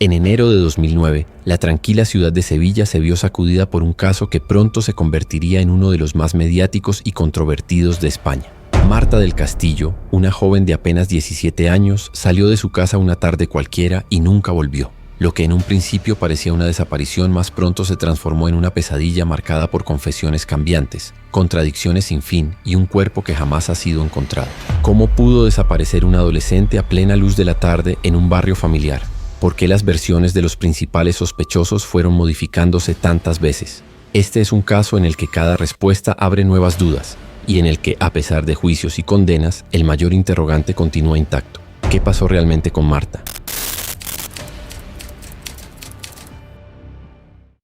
En enero de 2009, la tranquila ciudad de Sevilla se vio sacudida por un caso que pronto se convertiría en uno de los más mediáticos y controvertidos de España. Marta del Castillo, una joven de apenas 17 años, salió de su casa una tarde cualquiera y nunca volvió. Lo que en un principio parecía una desaparición más pronto se transformó en una pesadilla marcada por confesiones cambiantes, contradicciones sin fin y un cuerpo que jamás ha sido encontrado. ¿Cómo pudo desaparecer un adolescente a plena luz de la tarde en un barrio familiar? ¿Por qué las versiones de los principales sospechosos fueron modificándose tantas veces? Este es un caso en el que cada respuesta abre nuevas dudas y en el que, a pesar de juicios y condenas, el mayor interrogante continúa intacto. ¿Qué pasó realmente con Marta?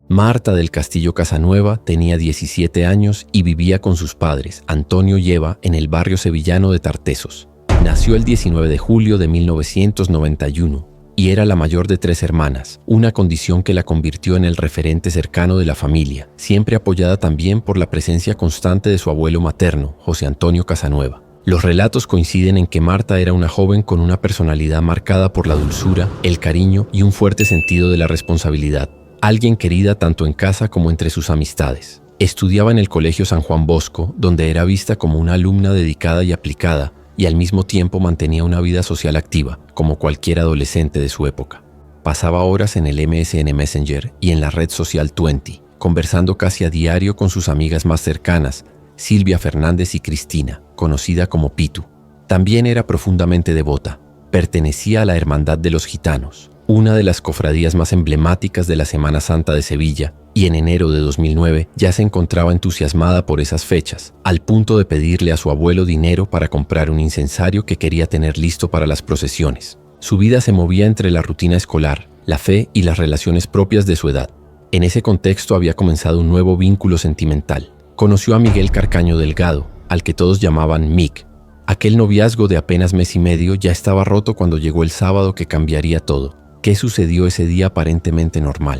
Marta del Castillo Casanueva tenía 17 años y vivía con sus padres, Antonio y Eva, en el barrio sevillano de Tartesos. Nació el 19 de julio de 1991 y era la mayor de 3 hermanas, una condición que la convirtió en el referente cercano de la familia, siempre apoyada también por la presencia constante de su abuelo materno, José Antonio Casanueva. Los relatos coinciden en que Marta era una joven con una personalidad marcada por la dulzura, el cariño y un fuerte sentido de la responsabilidad. Alguien querida tanto en casa como entre sus amistades. Estudiaba en el Colegio San Juan Bosco, donde era vista como una alumna dedicada y aplicada, y al mismo tiempo mantenía una vida social activa, como cualquier adolescente de su época. Pasaba horas en el MSN Messenger y en la red social Twenty, conversando casi a diario con sus amigas más cercanas, Silvia Fernández y Cristina, conocida como Pitu. También era profundamente devota. Pertenecía a la Hermandad de los Gitanos, una de las cofradías más emblemáticas de la Semana Santa de Sevilla, y en enero de 2009 ya se encontraba entusiasmada por esas fechas, al punto de pedirle a su abuelo dinero para comprar un incensario que quería tener listo para las procesiones. Su vida se movía entre la rutina escolar, la fe y las relaciones propias de su edad. En ese contexto había comenzado un nuevo vínculo sentimental. Conoció a Miguel Carcaño Delgado, al que todos llamaban Mick. Aquel noviazgo de apenas mes y medio ya estaba roto cuando llegó el sábado que cambiaría todo. ¿Qué sucedió ese día aparentemente normal?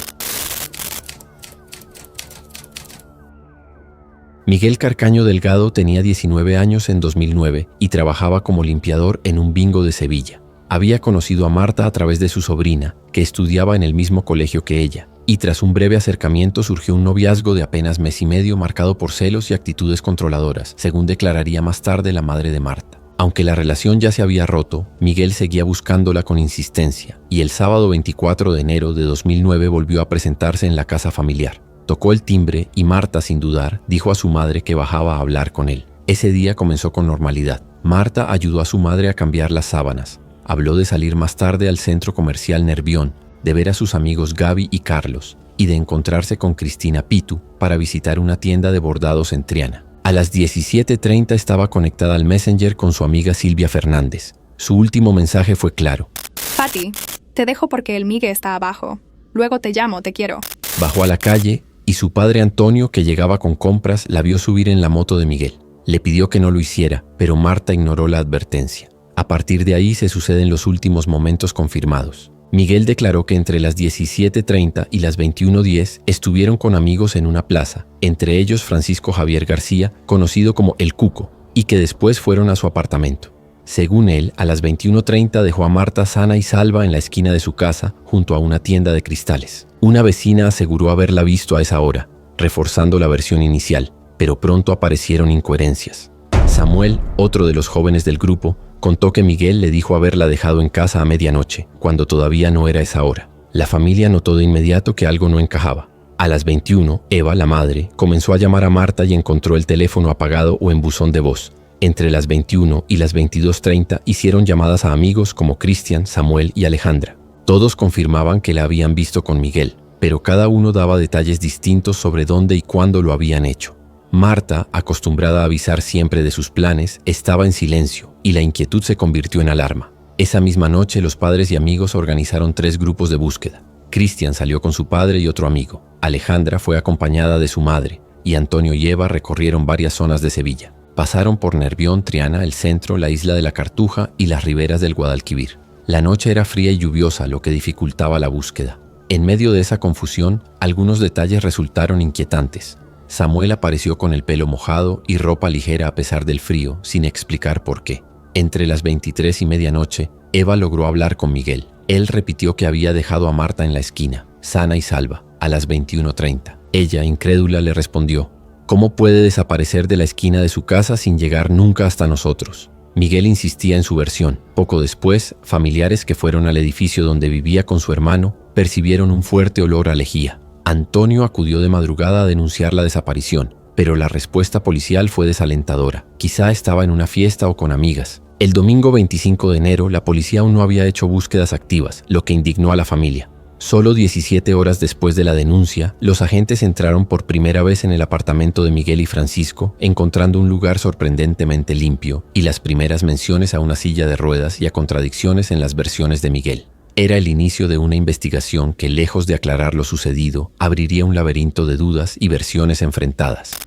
Miguel Carcaño Delgado tenía 19 años en 2009 y trabajaba como limpiador en un bingo de Sevilla. Había conocido a Marta a través de su sobrina, que estudiaba en el mismo colegio que ella, y tras un breve acercamiento surgió un noviazgo de apenas mes y medio marcado por celos y actitudes controladoras, según declararía más tarde la madre de Marta. Aunque la relación ya se había roto, Miguel seguía buscándola con insistencia, y el sábado 24 de enero de 2009 volvió a presentarse en la casa familiar. Tocó el timbre y Marta, sin dudar, dijo a su madre que bajaba a hablar con él. Ese día comenzó con normalidad. Marta ayudó a su madre a cambiar las sábanas. Habló de salir más tarde al centro comercial Nervión, de ver a sus amigos Gaby y Carlos, y de encontrarse con Cristina Pitu para visitar una tienda de bordados en Triana. A las 17:30 estaba conectada al Messenger con su amiga Silvia Fernández. Su último mensaje fue claro. Pati, te dejo porque el Migue está abajo. Luego te llamo, te quiero. Bajó a la calle y su padre Antonio, que llegaba con compras, la vio subir en la moto de Miguel. Le pidió que no lo hiciera, pero Marta ignoró la advertencia. A partir de ahí se suceden los últimos momentos confirmados. Miguel declaró que entre las 17:30 y las 21:10 estuvieron con amigos en una plaza, entre ellos Francisco Javier García, conocido como El Cuco, y que después fueron a su apartamento. Según él, a las 21:30 dejó a Marta sana y salva en la esquina de su casa, junto a una tienda de cristales. Una vecina aseguró haberla visto a esa hora, reforzando la versión inicial, pero pronto aparecieron incoherencias. Samuel, otro de los jóvenes del grupo, contó que Miguel le dijo haberla dejado en casa a medianoche, cuando todavía no era esa hora. La familia notó de inmediato que algo no encajaba. A las 21, Eva, la madre, comenzó a llamar a Marta y encontró el teléfono apagado o en buzón de voz. Entre las 21 y las 22:30 hicieron llamadas a amigos como Cristian, Samuel y Alejandra. Todos confirmaban que la habían visto con Miguel, pero cada uno daba detalles distintos sobre dónde y cuándo lo habían hecho. Marta, acostumbrada a avisar siempre de sus planes, estaba en silencio y la inquietud se convirtió en alarma. Esa misma noche los padres y amigos organizaron 3 grupos de búsqueda. Cristian salió con su padre y otro amigo. Alejandra fue acompañada de su madre y Antonio y Eva recorrieron varias zonas de Sevilla. Pasaron por Nervión, Triana, el centro, la isla de la Cartuja y las riberas del Guadalquivir. La noche era fría y lluviosa, lo que dificultaba la búsqueda. En medio de esa confusión, algunos detalles resultaron inquietantes. Samuel apareció con el pelo mojado y ropa ligera a pesar del frío, sin explicar por qué. Entre las 23 y medianoche, Eva logró hablar con Miguel. Él repitió que había dejado a Marta en la esquina, sana y salva, a las 21:30. Ella, incrédula, le respondió: ¿cómo puede desaparecer de la esquina de su casa sin llegar nunca hasta nosotros? Miguel insistía en su versión. Poco después, familiares que fueron al edificio donde vivía con su hermano percibieron un fuerte olor a lejía. Antonio acudió de madrugada a denunciar la desaparición, pero la respuesta policial fue desalentadora. Quizá estaba en una fiesta o con amigas. El domingo 25 de enero, la policía aún no había hecho búsquedas activas, lo que indignó a la familia. Solo 17 horas después de la denuncia, los agentes entraron por primera vez en el apartamento de Miguel y Francisco, encontrando un lugar sorprendentemente limpio y las primeras menciones a una silla de ruedas y a contradicciones en las versiones de Miguel. Era el inicio de una investigación que, lejos de aclarar lo sucedido, abriría un laberinto de dudas y versiones enfrentadas.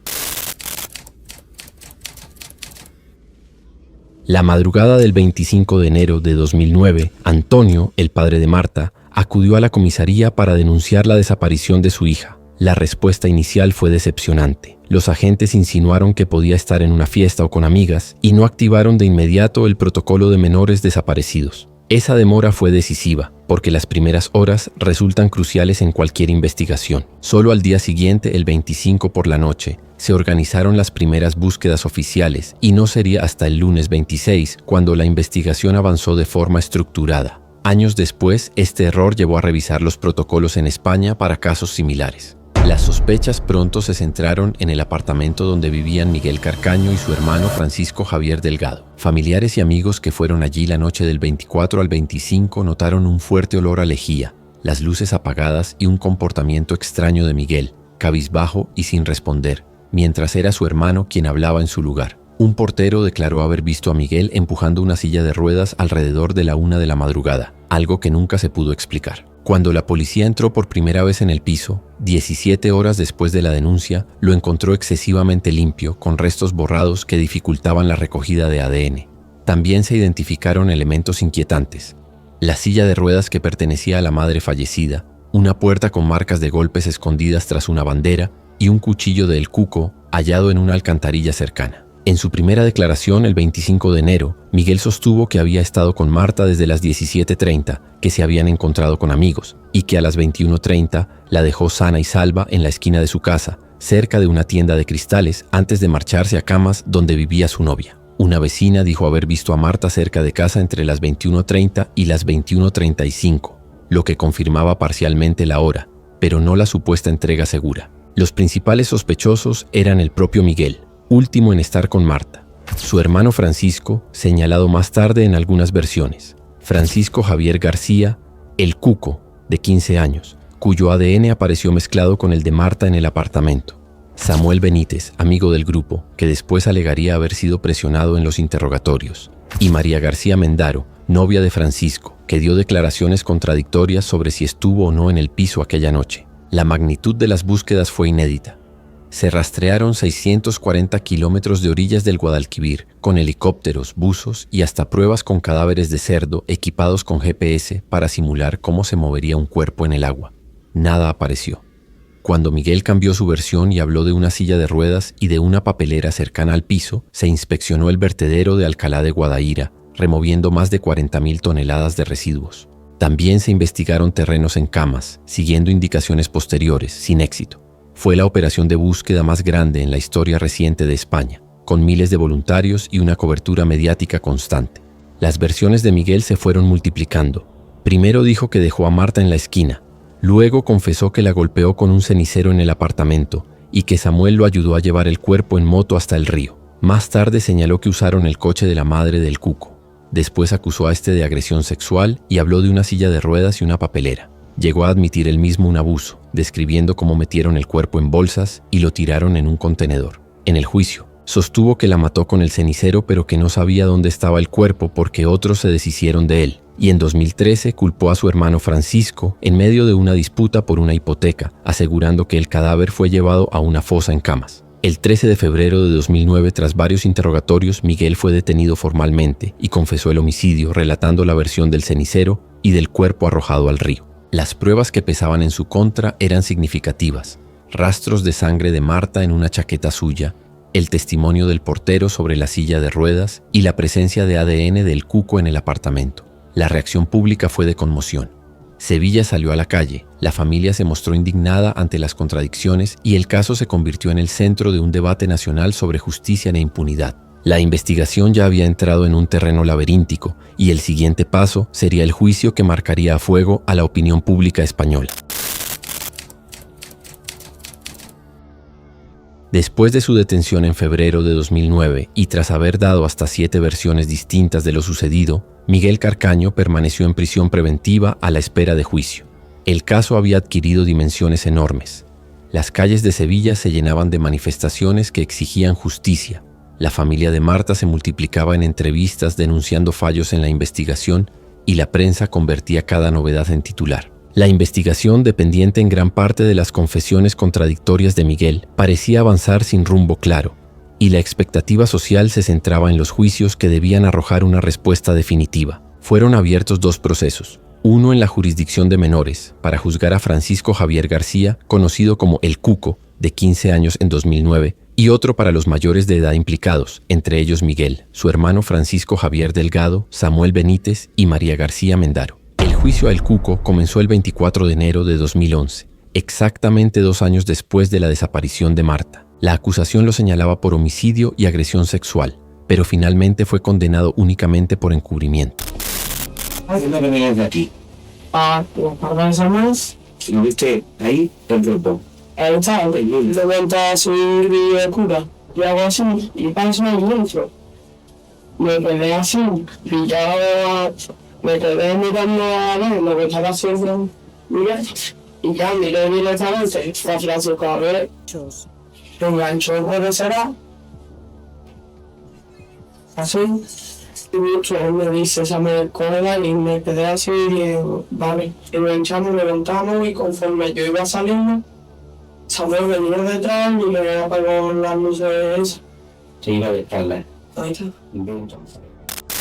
La madrugada del 25 de enero de 2009, Antonio, el padre de Marta, acudió a la comisaría para denunciar la desaparición de su hija. La respuesta inicial fue decepcionante. Los agentes insinuaron que podía estar en una fiesta o con amigas y no activaron de inmediato el protocolo de menores desaparecidos. Esa demora fue decisiva, porque las primeras horas resultan cruciales en cualquier investigación. Solo al día siguiente, el 25 por la noche, se organizaron las primeras búsquedas oficiales y no sería hasta el lunes 26 cuando la investigación avanzó de forma estructurada. Años después, este error llevó a revisar los protocolos en España para casos similares. Las sospechas pronto se centraron en el apartamento donde vivían Miguel Carcaño y su hermano Francisco Javier Delgado. Familiares y amigos que fueron allí la noche del 24 al 25 notaron un fuerte olor a lejía, las luces apagadas y un comportamiento extraño de Miguel, cabizbajo y sin responder, mientras era su hermano quien hablaba en su lugar. Un portero declaró haber visto a Miguel empujando una silla de ruedas alrededor de la 1 de la madrugada, algo que nunca se pudo explicar. Cuando la policía entró por primera vez en el piso, 17 horas después de la denuncia, lo encontró excesivamente limpio, con restos borrados que dificultaban la recogida de ADN. También se identificaron elementos inquietantes: la silla de ruedas que pertenecía a la madre fallecida, una puerta con marcas de golpes escondidas tras una bandera y un cuchillo de El Cuco hallado en una alcantarilla cercana. En su primera declaración, el 25 de enero, Miguel sostuvo que había estado con Marta desde las 17:30, que se habían encontrado con amigos, y que a las 21:30 la dejó sana y salva en la esquina de su casa, cerca de una tienda de cristales, antes de marcharse a Camas, donde vivía su novia. Una vecina dijo haber visto a Marta cerca de casa entre las 21:30 y las 21:35, lo que confirmaba parcialmente la hora, pero no la supuesta entrega segura. Los principales sospechosos eran el propio Miguel, último en estar con Marta, su hermano Francisco, señalado más tarde en algunas versiones, Francisco Javier García, el Cuco, de 15 años, cuyo ADN apareció mezclado con el de Marta en el apartamento, Samuel Benítez, amigo del grupo, que después alegaría haber sido presionado en los interrogatorios, y María García Mendaro, novia de Francisco, que dio declaraciones contradictorias sobre si estuvo o no en el piso aquella noche. La magnitud de las búsquedas fue inédita. Se rastrearon 640 kilómetros de orillas del Guadalquivir, con helicópteros, buzos y hasta pruebas con cadáveres de cerdo equipados con GPS para simular cómo se movería un cuerpo en el agua. Nada apareció. Cuando Miguel cambió su versión y habló de una silla de ruedas y de una papelera cercana al piso, se inspeccionó el vertedero de Alcalá de Guadaíra, removiendo más de 40,000 toneladas de residuos. También se investigaron terrenos en Camas, siguiendo indicaciones posteriores, sin éxito. Fue la operación de búsqueda más grande en la historia reciente de España, con miles de voluntarios y una cobertura mediática constante. Las versiones de Miguel se fueron multiplicando. Primero dijo que dejó a Marta en la esquina, luego confesó que la golpeó con un cenicero en el apartamento y que Samuel lo ayudó a llevar el cuerpo en moto hasta el río. Más tarde señaló que usaron el coche de la madre del Cuco. Después acusó a este de agresión sexual y habló de una silla de ruedas y una papelera. Llegó a admitir él mismo un abuso, describiendo cómo metieron el cuerpo en bolsas y lo tiraron en un contenedor. En el juicio, sostuvo que la mató con el cenicero pero que no sabía dónde estaba el cuerpo porque otros se deshicieron de él. Y en 2013 culpó a su hermano Francisco en medio de una disputa por una hipoteca, asegurando que el cadáver fue llevado a una fosa en Camas. El 13 de febrero de 2009, tras varios interrogatorios, Miguel fue detenido formalmente y confesó el homicidio, relatando la versión del cenicero y del cuerpo arrojado al río. Las pruebas que pesaban en su contra eran significativas: rastros de sangre de Marta en una chaqueta suya, el testimonio del portero sobre la silla de ruedas y la presencia de ADN del Cuco en el apartamento. La reacción pública fue de conmoción. Sevilla salió a la calle, la familia se mostró indignada ante las contradicciones y el caso se convirtió en el centro de un debate nacional sobre justicia e impunidad. La investigación ya había entrado en un terreno laberíntico y el siguiente paso sería el juicio que marcaría a fuego a la opinión pública española. Después de su detención en febrero de 2009 y tras haber dado hasta 7 versiones distintas de lo sucedido, Miguel Carcaño permaneció en prisión preventiva a la espera de juicio. El caso había adquirido dimensiones enormes. Las calles de Sevilla se llenaban de manifestaciones que exigían justicia. La familia de Marta se multiplicaba en entrevistas denunciando fallos en la investigación y la prensa convertía cada novedad en titular. La investigación, dependiente en gran parte de las confesiones contradictorias de Miguel, parecía avanzar sin rumbo claro, y la expectativa social se centraba en los juicios que debían arrojar una respuesta definitiva. Fueron abiertos 2 procesos, uno en la jurisdicción de menores, para juzgar a Francisco Javier García, conocido como El Cuco, de 15 años en 2009, y otro para los mayores de edad implicados, entre ellos Miguel, su hermano Francisco Javier Delgado, Samuel Benítez y María García Mendaro. El juicio a El Cuco comenzó el 24 de enero de 2011, exactamente 2 años después de la desaparición de Marta. La acusación lo señalaba por homicidio y agresión sexual, pero finalmente fue condenado únicamente por encubrimiento. ¿Qué es lo que venías de aquí? Los pardales armados. ¿Y lo viste ahí? ¿Dónde? El chavo, de vuelta a subir de cura. Yo hago así y paso al dentro. Me quedé así, pillado, me quedé mirando a ver lo que estaba haciendo Miguel. Y ya miré directamente a Francisco a ver. Lo enganchó por ese lado. Así. Y mucho me dice, se me cola y me quedé así y digo, vale. Y me hinchamos, me levantamos y conforme yo iba saliendo, Samuel venía detrás y me apagó las luces. Se iba de espalda. Ahí está.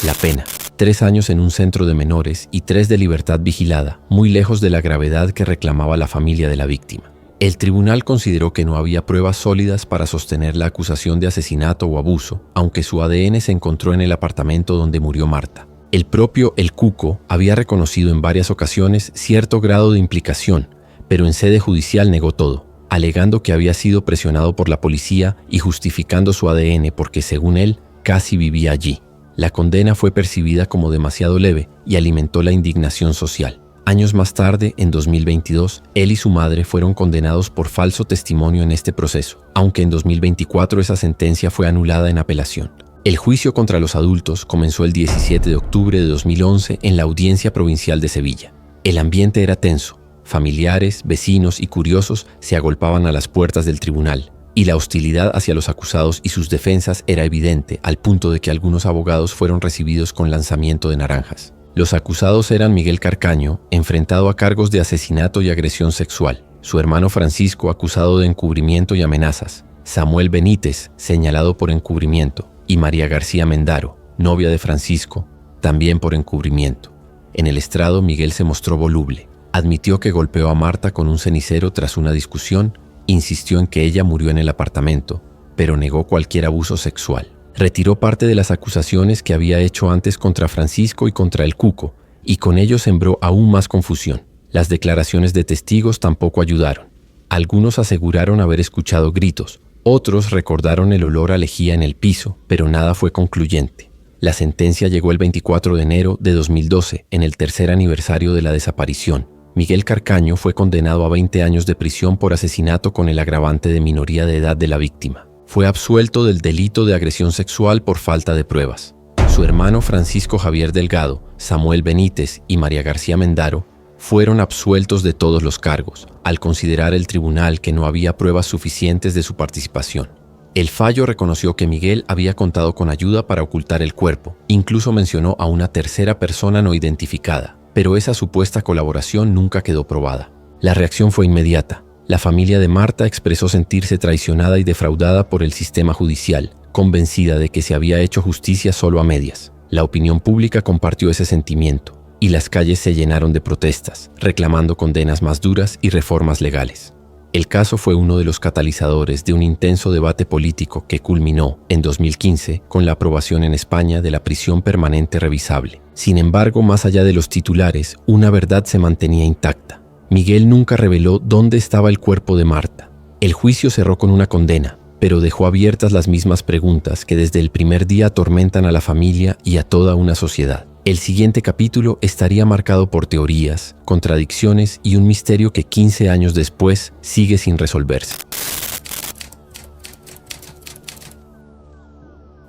La pena: 3 años en un centro de menores y 3 de libertad vigilada, muy lejos de la gravedad que reclamaba la familia de la víctima. El tribunal consideró que no había pruebas sólidas para sostener la acusación de asesinato o abuso, aunque su ADN se encontró en el apartamento donde murió Marta. El propio El Cuco había reconocido en varias ocasiones cierto grado de implicación, pero en sede judicial negó todo, alegando que había sido presionado por la policía y justificando su ADN porque, según él, casi vivía allí. La condena fue percibida como demasiado leve y alimentó la indignación social. Años más tarde, en 2022, él y su madre fueron condenados por falso testimonio en este proceso, aunque en 2024 esa sentencia fue anulada en apelación. El juicio contra los adultos comenzó el 17 de octubre de 2011 en la Audiencia Provincial de Sevilla. El ambiente era tenso. Familiares, vecinos y curiosos se agolpaban a las puertas del tribunal, y la hostilidad hacia los acusados y sus defensas era evidente, al punto de que algunos abogados fueron recibidos con lanzamiento de naranjas. Los acusados eran Miguel Carcaño, enfrentado a cargos de asesinato y agresión sexual; su hermano Francisco, acusado de encubrimiento y amenazas; Samuel Benítez, señalado por encubrimiento; y María García Mendaro, novia de Francisco, también por encubrimiento. En el estrado, Miguel se mostró voluble. Admitió que golpeó a Marta con un cenicero tras una discusión, insistió en que ella murió en el apartamento, pero negó cualquier abuso sexual. Retiró parte de las acusaciones que había hecho antes contra Francisco y contra El Cuco, y con ello sembró aún más confusión. Las declaraciones de testigos tampoco ayudaron. Algunos aseguraron haber escuchado gritos, otros recordaron el olor a lejía en el piso, pero nada fue concluyente. La sentencia llegó el 24 de enero de 2012, en el 3er aniversario de la desaparición. Miguel Carcaño fue condenado a 20 años de prisión por asesinato con el agravante de minoría de edad de la víctima. Fue absuelto del delito de agresión sexual por falta de pruebas. Su hermano Francisco Javier Delgado, Samuel Benítez y María García Mendaro fueron absueltos de todos los cargos, al considerar el tribunal que no había pruebas suficientes de su participación. El fallo reconoció que Miguel había contado con ayuda para ocultar el cuerpo, incluso mencionó a una tercera persona no identificada, pero esa supuesta colaboración nunca quedó probada. La reacción fue inmediata. La familia de Marta expresó sentirse traicionada y defraudada por el sistema judicial, convencida de que se había hecho justicia solo a medias. La opinión pública compartió ese sentimiento, y las calles se llenaron de protestas, reclamando condenas más duras y reformas legales. El caso fue uno de los catalizadores de un intenso debate político que culminó, en 2015, con la aprobación en España de la prisión permanente revisable. Sin embargo, más allá de los titulares, una verdad se mantenía intacta. Miguel nunca reveló dónde estaba el cuerpo de Marta. El juicio cerró con una condena, pero dejó abiertas las mismas preguntas que desde el primer día atormentan a la familia y a toda una sociedad. El siguiente capítulo estaría marcado por teorías, contradicciones y un misterio que 15 años después sigue sin resolverse.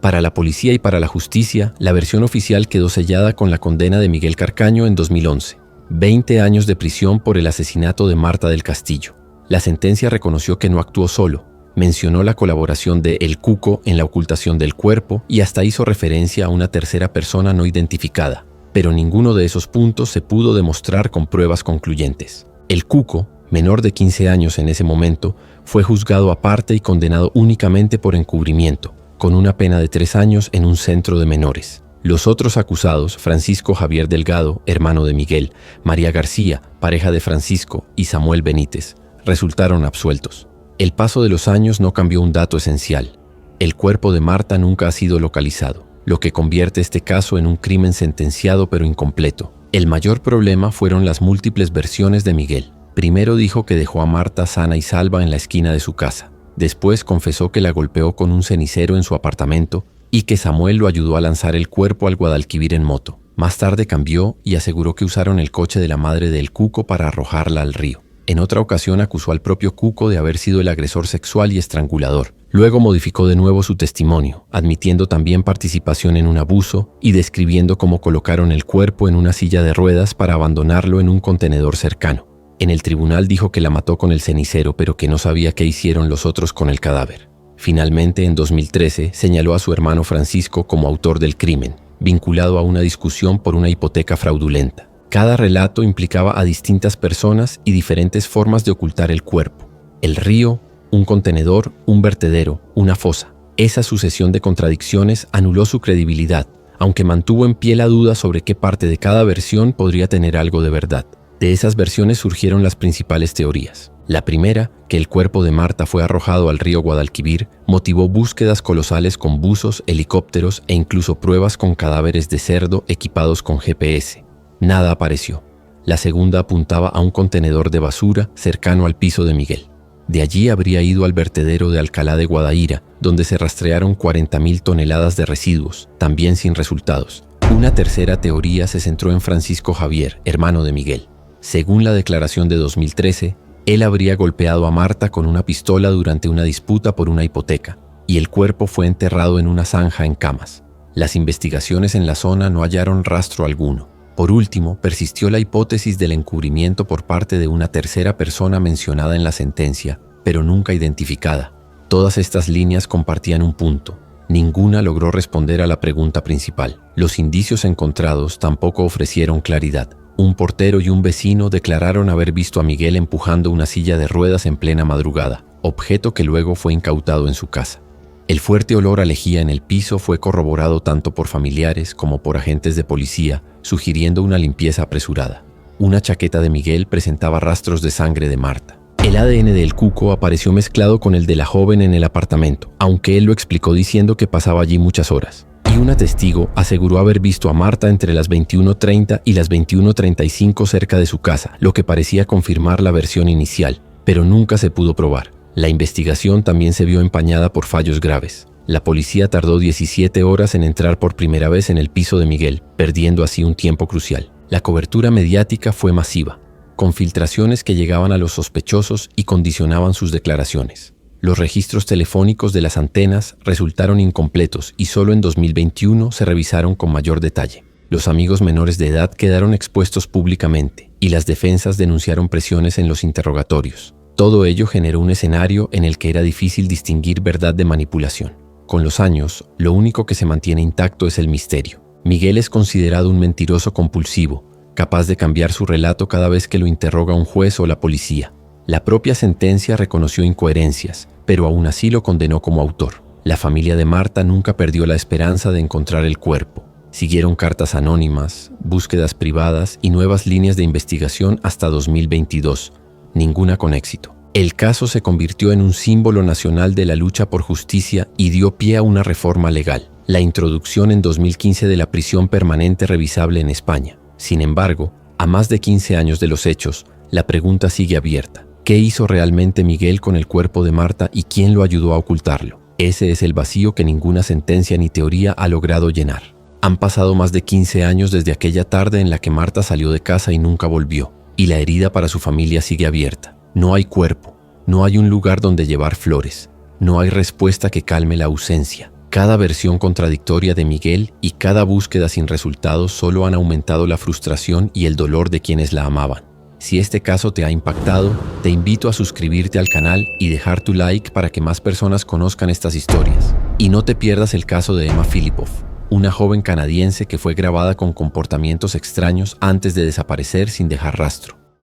Para la policía y para la justicia, la versión oficial quedó sellada con la condena de Miguel Carcaño en 2011. 20 años de prisión por el asesinato de Marta del Castillo. La sentencia reconoció que no actuó solo, mencionó la colaboración de El Cuco en la ocultación del cuerpo y hasta hizo referencia a una tercera persona no identificada, pero ninguno de esos puntos se pudo demostrar con pruebas concluyentes. El Cuco, menor de 15 años en ese momento, fue juzgado aparte y condenado únicamente por encubrimiento, con una pena de 3 años en un centro de menores. Los otros acusados, Francisco Javier Delgado, hermano de Miguel, María García, pareja de Francisco, y Samuel Benítez, resultaron absueltos. El paso de los años no cambió un dato esencial. El cuerpo de Marta nunca ha sido localizado, lo que convierte este caso en un crimen sentenciado pero incompleto. El mayor problema fueron las múltiples versiones de Miguel. Primero dijo que dejó a Marta sana y salva en la esquina de su casa. Después confesó que la golpeó con un cenicero en su apartamento y que Samuel lo ayudó a lanzar el cuerpo al Guadalquivir en moto. Más tarde cambió y aseguró que usaron el coche de la madre del Cuco para arrojarla al río. En otra ocasión acusó al propio Cuco de haber sido el agresor sexual y estrangulador. Luego modificó de nuevo su testimonio, admitiendo también participación en un abuso y describiendo cómo colocaron el cuerpo en una silla de ruedas para abandonarlo en un contenedor cercano. En el tribunal dijo que la mató con el cenicero, pero que no sabía qué hicieron los otros con el cadáver. Finalmente, en 2013, señaló a su hermano Francisco como autor del crimen, vinculado a una discusión por una hipoteca fraudulenta. Cada relato implicaba a distintas personas y diferentes formas de ocultar el cuerpo. El río, un contenedor, un vertedero, una fosa. Esa sucesión de contradicciones anuló su credibilidad, aunque mantuvo en pie la duda sobre qué parte de cada versión podría tener algo de verdad. De esas versiones surgieron las principales teorías. La primera, que el cuerpo de Marta fue arrojado al río Guadalquivir, motivó búsquedas colosales con buzos, helicópteros e incluso pruebas con cadáveres de cerdo equipados con GPS. Nada apareció. La segunda apuntaba a un contenedor de basura cercano al piso de Miguel. De allí habría ido al vertedero de Alcalá de Guadaíra, donde se rastrearon 40.000 toneladas de residuos, también sin resultados. Una tercera teoría se centró en Francisco Javier, hermano de Miguel. Según la declaración de 2013, él habría golpeado a Marta con una pistola durante una disputa por una hipoteca, y el cuerpo fue enterrado en una zanja en Camas. Las investigaciones en la zona no hallaron rastro alguno. Por último, persistió la hipótesis del encubrimiento por parte de una tercera persona mencionada en la sentencia, pero nunca identificada. Todas estas líneas compartían un punto. Ninguna logró responder a la pregunta principal. Los indicios encontrados tampoco ofrecieron claridad. Un portero y un vecino declararon haber visto a Miguel empujando una silla de ruedas en plena madrugada, objeto que luego fue incautado en su casa. El fuerte olor a lejía en el piso fue corroborado tanto por familiares como por agentes de policía, sugiriendo una limpieza apresurada. Una chaqueta de Miguel presentaba rastros de sangre de Marta. El ADN del Cuco apareció mezclado con el de la joven en el apartamento, aunque él lo explicó diciendo que pasaba allí muchas horas. Y una testigo aseguró haber visto a Marta entre las 21:30 y las 21:35 cerca de su casa, lo que parecía confirmar la versión inicial, pero nunca se pudo probar. La investigación también se vio empañada por fallos graves. La policía tardó 17 horas en entrar por primera vez en el piso de Miguel, perdiendo así un tiempo crucial. La cobertura mediática fue masiva, con filtraciones que llegaban a los sospechosos y condicionaban sus declaraciones. Los registros telefónicos de las antenas resultaron incompletos y solo en 2021 se revisaron con mayor detalle. Los amigos menores de edad quedaron expuestos públicamente y las defensas denunciaron presiones en los interrogatorios. Todo ello generó un escenario en el que era difícil distinguir verdad de manipulación. Con los años, lo único que se mantiene intacto es el misterio. Miguel es considerado un mentiroso compulsivo, capaz de cambiar su relato cada vez que lo interroga un juez o la policía. La propia sentencia reconoció incoherencias, pero aún así lo condenó como autor. La familia de Marta nunca perdió la esperanza de encontrar el cuerpo. Siguieron cartas anónimas, búsquedas privadas y nuevas líneas de investigación hasta 2022, ninguna con éxito. El caso se convirtió en un símbolo nacional de la lucha por justicia y dio pie a una reforma legal, la introducción en 2015 de la prisión permanente revisable en España. Sin embargo, a más de 15 años de los hechos, la pregunta sigue abierta. ¿Qué hizo realmente Miguel con el cuerpo de Marta y quién lo ayudó a ocultarlo? Ese es el vacío que ninguna sentencia ni teoría ha logrado llenar. Han pasado más de 15 años desde aquella tarde en la que Marta salió de casa y nunca volvió, y la herida para su familia sigue abierta. No hay cuerpo, no hay un lugar donde llevar flores, no hay respuesta que calme la ausencia. Cada versión contradictoria de Miguel y cada búsqueda sin resultados solo han aumentado la frustración y el dolor de quienes la amaban. Si este caso te ha impactado, te invito a suscribirte al canal y dejar tu like para que más personas conozcan estas historias. Y no te pierdas el caso de Emma Filipov, una joven canadiense que fue grabada con comportamientos extraños antes de desaparecer sin dejar rastro.